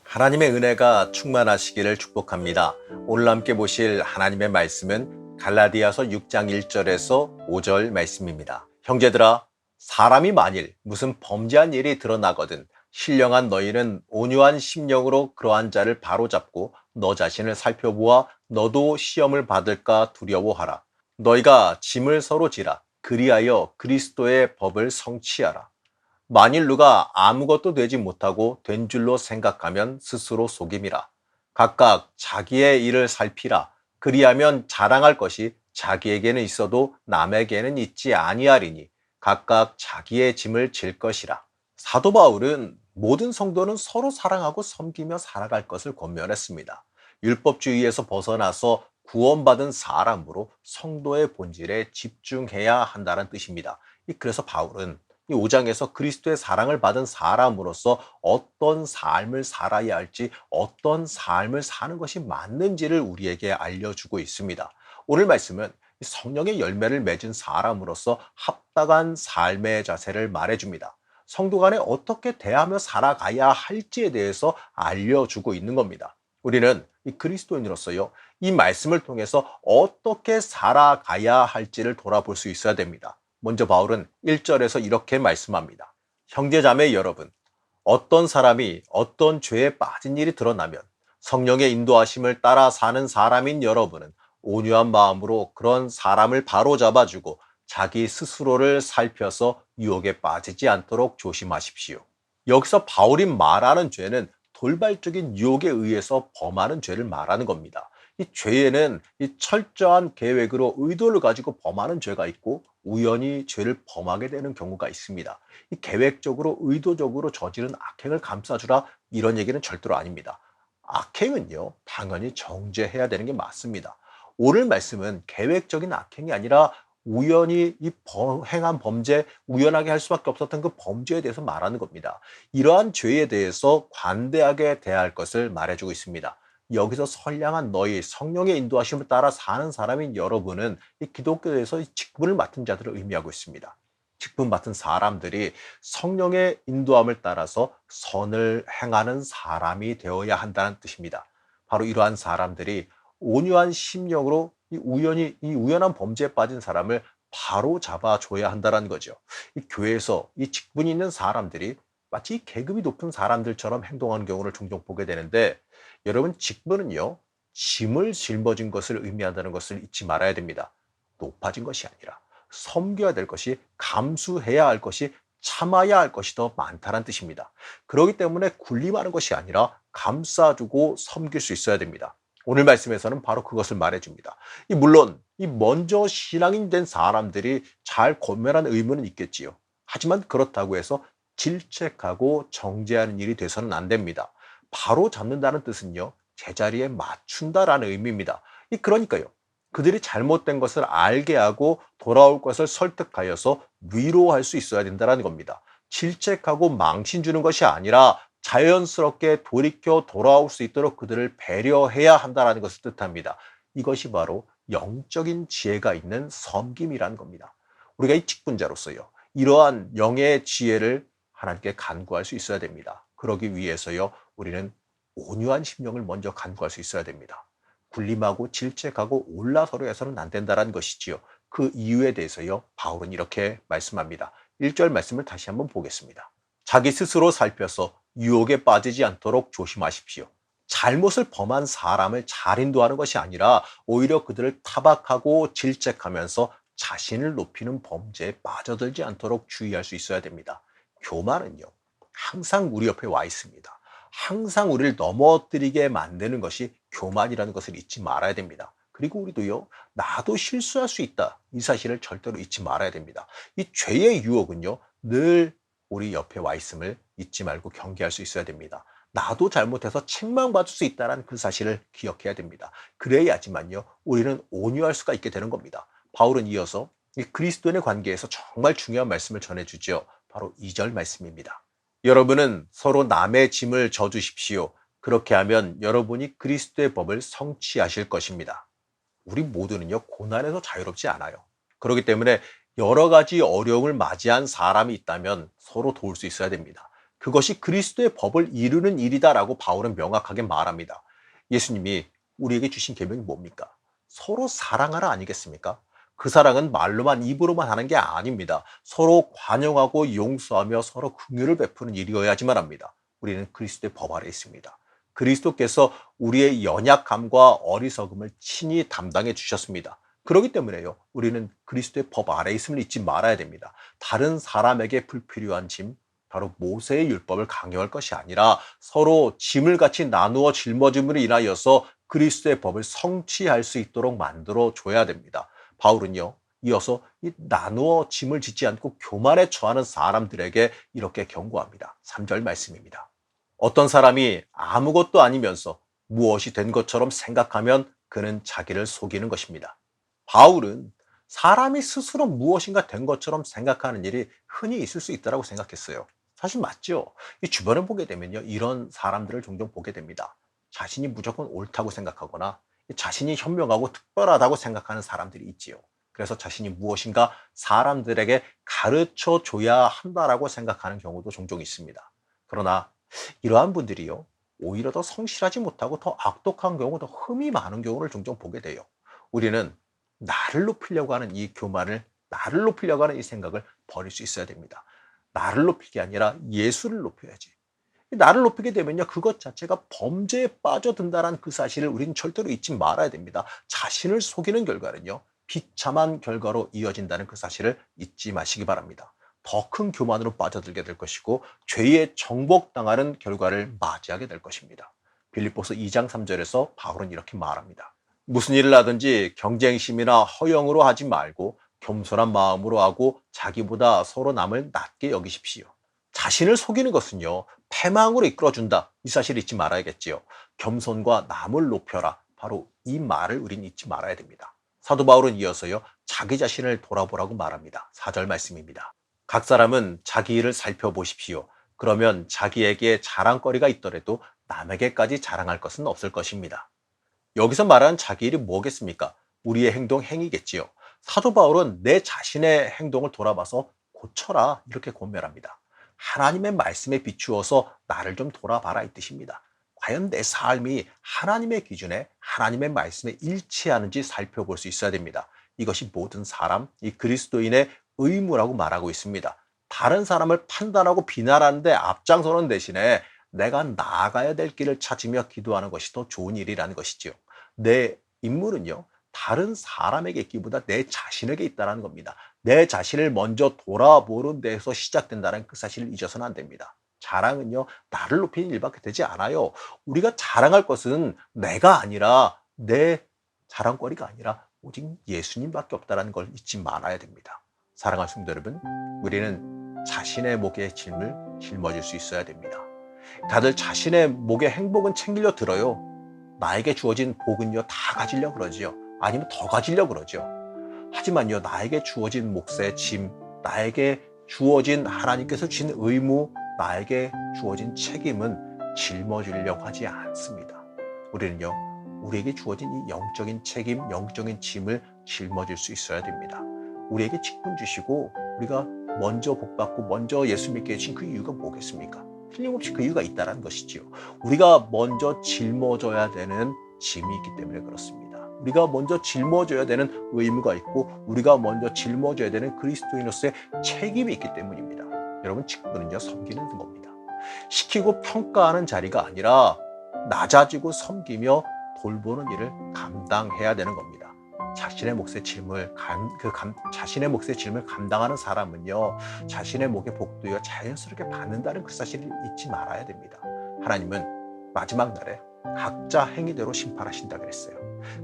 하나님의 은혜가 충만하시기를 축복합니다. 오늘 함께 보실 하나님의 말씀은 갈라디아서 6장 1절에서 5절 말씀입니다. 형제들아, 사람이 만일 무슨 범죄한 일이 드러나거든 신령한 너희는 온유한 심령으로 그러한 자를 바로잡고 너 자신을 살펴보아 너도 시험을 받을까 두려워하라. 너희가 짐을 서로 지라. 그리하여 그리스도의 법을 성취하라. 만일 누가 아무것도 되지 못하고 된 줄로 생각하면 스스로 속임이라. 각각 자기의 일을 살피라. 그리하면 자랑할 것이 자기에게는 있어도 남에게는 있지 아니하리니 각각 자기의 짐을 질 것이라. 사도 바울은 모든 성도는 서로 사랑하고 섬기며 살아갈 것을 권면했습니다. 율법주의에서 벗어나서 구원받은 사람으로 성도의 본질에 집중해야 한다는 뜻입니다. 그래서 바울은 이 5장에서 그리스도의 사랑을 받은 사람으로서 어떤 삶을 살아야 할지, 어떤 삶을 사는 것이 맞는지를 우리에게 알려주고 있습니다. 오늘 말씀은 성령의 열매를 맺은 사람으로서 합당한 삶의 자세를 말해줍니다. 성도 간에 어떻게 대하며 살아가야 할지에 대해서 알려주고 있는 겁니다. 우리는 이 그리스도인으로서요, 이 말씀을 통해서 어떻게 살아가야 할지를 돌아볼 수 있어야 됩니다. 먼저 바울은 1절에서 이렇게 말씀합니다. 형제자매 여러분, 어떤 사람이 어떤 죄에 빠진 일이 드러나면 성령의 인도하심을 따라 사는 사람인 여러분은 온유한 마음으로 그런 사람을 바로잡아주고 자기 스스로를 살펴서 유혹에 빠지지 않도록 조심하십시오. 여기서 바울이 말하는 죄는 돌발적인 유혹에 의해서 범하는 죄를 말하는 겁니다. 이 죄에는 이 철저한 계획으로 의도를 가지고 범하는 죄가 있고 우연히 죄를 범하게 되는 경우가 있습니다. 이 계획적으로 의도적으로 저지른 악행을 감싸주라, 이런 얘기는 절대로 아닙니다. 악행은요, 당연히 정죄해야 되는 게 맞습니다. 오늘 말씀은 계획적인 악행이 아니라 우연히 행한 범죄, 우연하게 할 수밖에 없었던 그 범죄에 대해서 말하는 겁니다. 이러한 죄에 대해서 관대하게 대할 것을 말해주고 있습니다. 여기서 선량한 너희, 성령의 인도하심을 따라 사는 사람인 여러분은 이 기독교에서 직분을 맡은 자들을 의미하고 있습니다. 직분 맡은 사람들이 성령의 인도함을 따라서 선을 행하는 사람이 되어야 한다는 뜻입니다. 바로 이러한 사람들이 온유한 심령으로 이 우연한 범죄에 빠진 사람을 바로 잡아줘야 한다는 거죠. 이 교회에서 이 직분이 있는 사람들이 마치 계급이 높은 사람들처럼 행동하는 경우를 종종 보게 되는데, 여러분, 직분은요, 짐을 짊어진 것을 의미한다는 것을 잊지 말아야 됩니다. 높아진 것이 아니라 섬겨야 될 것이, 감수해야 할 것이, 참아야 할 것이 더 많다는 뜻입니다. 그렇기 때문에 군림하는 것이 아니라 감싸주고 섬길 수 있어야 됩니다. 오늘 말씀에서는 바로 그것을 말해줍니다. 물론 먼저 신앙인 된 사람들이 잘 권면한 의무는 있겠지요. 하지만 그렇다고 해서 질책하고 정죄하는 일이 돼서는 안 됩니다. 바로 잡는다는 뜻은요, 제자리에 맞춘다라는 의미입니다. 그러니까요, 그들이 잘못된 것을 알게 하고 돌아올 것을 설득하여서 위로할 수 있어야 된다는 겁니다. 질책하고 망신 주는 것이 아니라 자연스럽게 돌이켜 돌아올 수 있도록 그들을 배려해야 한다는 것을 뜻합니다. 이것이 바로 영적인 지혜가 있는 섬김이라는 겁니다. 우리가 이 직분자로서요, 이러한 영의 지혜를 하나님께 간구할 수 있어야 됩니다. 그러기 위해서요, 우리는 온유한 심령을 먼저 간구할 수 있어야 됩니다. 군림하고 질책하고 올라서려 해서는 안 된다는 것이지요. 그 이유에 대해서요, 바울은 이렇게 말씀합니다. 1절 말씀을 다시 한번 보겠습니다. 자기 스스로 살펴서 유혹에 빠지지 않도록 조심하십시오. 잘못을 범한 사람을 잘 인도하는 것이 아니라 오히려 그들을 타박하고 질책하면서 자신을 높이는 범죄에 빠져들지 않도록 주의할 수 있어야 됩니다. 교만은요, 항상 우리 옆에 와 있습니다. 항상 우리를 넘어뜨리게 만드는 것이 교만이라는 것을 잊지 말아야 됩니다. 그리고 우리도요, 나도 실수할 수 있다, 이 사실을 절대로 잊지 말아야 됩니다. 이 죄의 유혹은요, 늘 우리 옆에 와 있음을 잊지 말고 경계할 수 있어야 됩니다. 나도 잘못해서 책망받을 수 있다는 그 사실을 기억해야 됩니다. 그래야지만요, 우리는 온유할 수가 있게 되는 겁니다. 바울은 이어서 이 그리스도인의 관계에서 정말 중요한 말씀을 전해주죠. 바로 2절 말씀입니다. 여러분은 서로 남의 짐을 져주십시오. 그렇게 하면 여러분이 그리스도의 법을 성취하실 것입니다. 우리 모두는요, 고난에서 자유롭지 않아요. 그렇기 때문에 여러 가지 어려움을 맞이한 사람이 있다면 서로 도울 수 있어야 됩니다. 그것이 그리스도의 법을 이루는 일이다라고 바울은 명확하게 말합니다. 예수님이 우리에게 주신 계명이 뭡니까? 서로 사랑하라 아니겠습니까? 그 사랑은 말로만 입으로만 하는 게 아닙니다. 서로 관용하고 용서하며 서로 긍휼을 베푸는 일이어야지만 합니다. 우리는 그리스도의 법 아래 있습니다. 그리스도께서 우리의 연약함과 어리석음을 친히 담당해 주셨습니다. 그렇기 때문에요. 우리는 그리스도의 법 아래 있음을 잊지 말아야 됩니다. 다른 사람에게 불필요한 짐, 바로 모세의 율법을 강요할 것이 아니라 서로 짐을 같이 나누어 짊어짐으로 인하여서 그리스도의 법을 성취할 수 있도록 만들어 줘야 됩니다. 바울은요, 이어서 이 나누어 짐을 짓지 않고 교만에 처하는 사람들에게 이렇게 경고합니다. 3절 말씀입니다. 어떤 사람이 아무것도 아니면서 무엇이 된 것처럼 생각하면 그는 자기를 속이는 것입니다. 바울은 사람이 스스로 무엇인가 된 것처럼 생각하는 일이 흔히 있을 수 있다고 생각했어요. 사실 맞죠? 이 주변을 보게 되면요, 이런 사람들을 종종 보게 됩니다. 자신이 무조건 옳다고 생각하거나 자신이 현명하고 특별하다고 생각하는 사람들이 있지요. 그래서 자신이 무엇인가 사람들에게 가르쳐 줘야 한다라고 생각하는 경우도 종종 있습니다. 그러나 이러한 분들이요, 오히려 더 성실하지 못하고 더 악독한 경우, 더 흠이 많은 경우를 종종 보게 돼요. 우리는 나를 높이려고 하는 이 교만을, 나를 높이려고 하는 이 생각을 버릴 수 있어야 됩니다. 나를 높일 게 아니라 예수를 높여야지. 나를 높이게 되면요, 그것 자체가 범죄에 빠져든다는 그 사실을 우리는 절대로 잊지 말아야 됩니다. 자신을 속이는 결과는요, 비참한 결과로 이어진다는 그 사실을 잊지 마시기 바랍니다. 더 큰 교만으로 빠져들게 될 것이고 죄에 정복당하는 결과를 맞이하게 될 것입니다. 빌립보서 2장 3절에서 바울은 이렇게 말합니다. 무슨 일을 하든지 경쟁심이나 허영으로 하지 말고 겸손한 마음으로 하고 자기보다 서로 남을 낮게 여기십시오. 자신을 속이는 것은요, 패망으로 이끌어준다. 이 사실을 잊지 말아야겠지요. 겸손과 남을 높여라. 바로 이 말을 우린 잊지 말아야 됩니다. 사도 바울은 이어서요, 자기 자신을 돌아보라고 말합니다. 4절 말씀입니다. 각 사람은 자기 일을 살펴보십시오. 그러면 자기에게 자랑거리가 있더라도 남에게까지 자랑할 것은 없을 것입니다. 여기서 말하는 자기 일이 뭐겠습니까? 우리의 행동, 행위겠지요. 사도 바울은 내 자신의 행동을 돌아봐서 고쳐라, 이렇게 권면합니다. 하나님의 말씀에 비추어서 나를 좀 돌아봐라, 이 뜻입니다. 과연 내 삶이 하나님의 기준에, 하나님의 말씀에 일치하는지 살펴볼 수 있어야 됩니다. 이것이 모든 사람, 이 그리스도인의 의무라고 말하고 있습니다. 다른 사람을 판단하고 비난하는데 앞장서는 대신에 내가 나아가야 될 길을 찾으며 기도하는 것이 더 좋은 일이라는 것이지요. 내 임무는요, 다른 사람에게 있기보다 내 자신에게 있다는 겁니다. 내 자신을 먼저 돌아보는 데서 시작된다는 그 사실을 잊어서는 안 됩니다. 자랑은요, 나를 높이는 일밖에 되지 않아요. 우리가 자랑할 것은 내가 아니라, 내 자랑거리가 아니라 오직 예수님밖에 없다는 걸 잊지 말아야 됩니다. 사랑하는 성도 여러분, 우리는 자신의 목에 짐을 짊어질 수 있어야 됩니다. 다들 자신의 목에 행복은 챙기려 들어요. 나에게 주어진 복은요, 다 가지려 그러지요. 아니면 더 가지려 그러죠. 하지만요, 나에게 주어진 몫의 짐, 나에게 주어진 하나님께서 주신 의무, 나에게 주어진 책임은 짊어지려고 하지 않습니다. 우리는요, 우리에게 주어진 이 영적인 책임, 영적인 짐을 짊어질 수 있어야 됩니다. 우리에게 직분 주시고 우리가 먼저 복받고 먼저 예수 믿게 해주신 그 이유가 뭐겠습니까? 틀림없이 그 이유가 있다는 것이지요. 우리가 먼저 짊어져야 되는 짐이 있기 때문에 그렇습니다. 우리가 먼저 짊어져야 되는 의무가 있고 우리가 먼저 짊어져야 되는 그리스도인으로서의 책임이 있기 때문입니다. 여러분, 직분은요, 섬기는 겁니다. 시키고 평가하는 자리가 아니라 낮아지고 섬기며 돌보는 일을 감당해야 되는 겁니다. 자신의 몫의 짐을 자신의 몫의 짐을 감당하는 사람은요, 자신의 목의 복도요 자연스럽게 받는다는 그 사실을 잊지 말아야 됩니다. 하나님은 마지막 날에 각자 행위대로 심판하신다 그랬어요.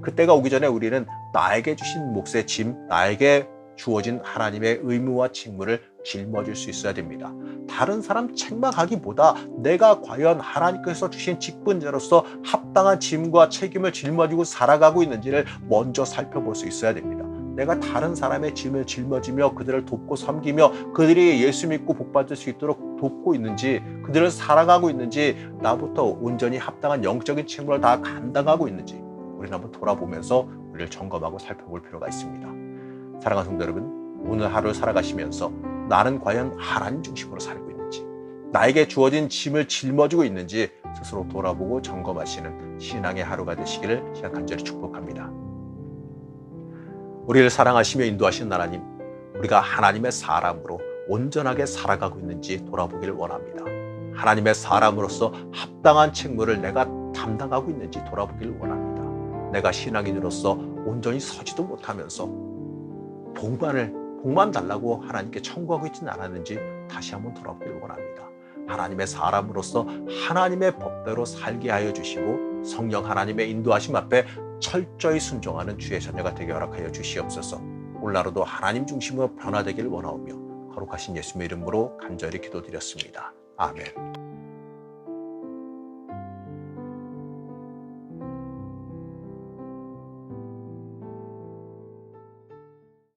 그때가 오기 전에 우리는 나에게 주신 몫의 짐, 나에게 주어진 하나님의 의무와 책무를 짊어질 수 있어야 됩니다. 다른 사람 책망하기보다 내가 과연 하나님께서 주신 직분자로서 합당한 짐과 책임을 짊어지고 살아가고 있는지를 먼저 살펴볼 수 있어야 됩니다. 내가 다른 사람의 짐을 짊어지며 그들을 돕고 섬기며 그들이 예수 믿고 복받을 수 있도록 돕고 있는지, 그들을 사랑하고 있는지, 나부터 온전히 합당한 영적인 책무를 다 감당하고 있는지 우리는 한번 돌아보면서 우리를 점검하고 살펴볼 필요가 있습니다. 사랑하는 성도 여러분, 오늘 하루를 살아가시면서 나는 과연 하나님 중심으로 살고 있는지, 나에게 주어진 짐을 짊어지고 있는지 스스로 돌아보고 점검하시는 신앙의 하루가 되시기를 간절히 축복합니다. 우리를 사랑하시며 인도하신 하나님, 우리가 하나님의 사람으로 온전하게 살아가고 있는지 돌아보기를 원합니다. 하나님의 사람으로서 합당한 책무를 내가 담당하고 있는지 돌아보기를 원합니다. 내가 신앙인으로서 온전히 서지도 못하면서 복만 달라고 하나님께 청구하고 있지는 않았는지 다시 한번 돌아보기를 원합니다. 하나님의 사람으로서 하나님의 법대로 살게 하여 주시고 성령 하나님의 인도하심 앞에 철저히 순종하는 주의 자녀가 되게 허락하여 주시옵소서. 오늘하루도 하나님 중심으로 변화되기를 원하오며 거룩하신 예수님의 이름으로 간절히 기도드렸습니다. 아멘.